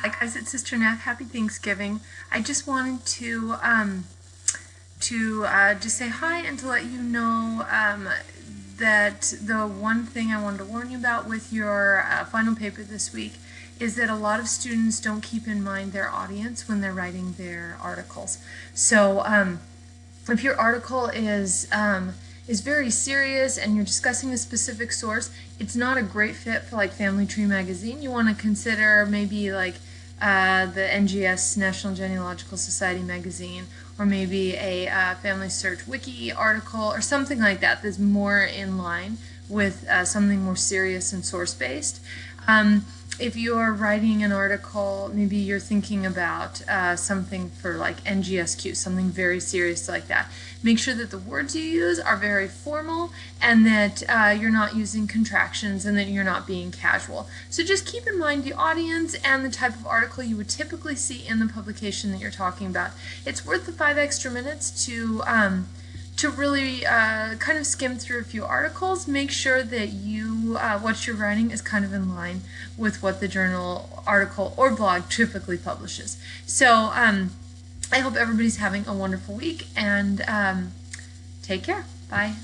Hi guys, it's Sister Nat. Happy Thanksgiving. I just wanted to just say hi and to let you know that the one thing I wanted to warn you about with your final paper this week is that a lot of students don't keep in mind their audience when they're writing their articles. So if your article is very serious and you're discussing a specific source, it's not a great fit for like Family Tree magazine. You want to consider maybe like the NGS National Genealogical Society magazine, or maybe a Family Search Wiki article, or something like that that's more in line with something more serious and source-based. If you're writing an article, maybe you're thinking about something for like NGSQ, something very serious like that. Make sure that the words you use are very formal and that you're not using contractions and that you're not being casual. So just keep in mind the audience and the type of article you would typically see in the publication that you're talking about. It's worth the 5 extra minutes to really kind of skim through a few articles. Make sure that what you're writing is kind of in line with what the journal article or blog typically publishes. So I hope everybody's having a wonderful week, and take care. Bye.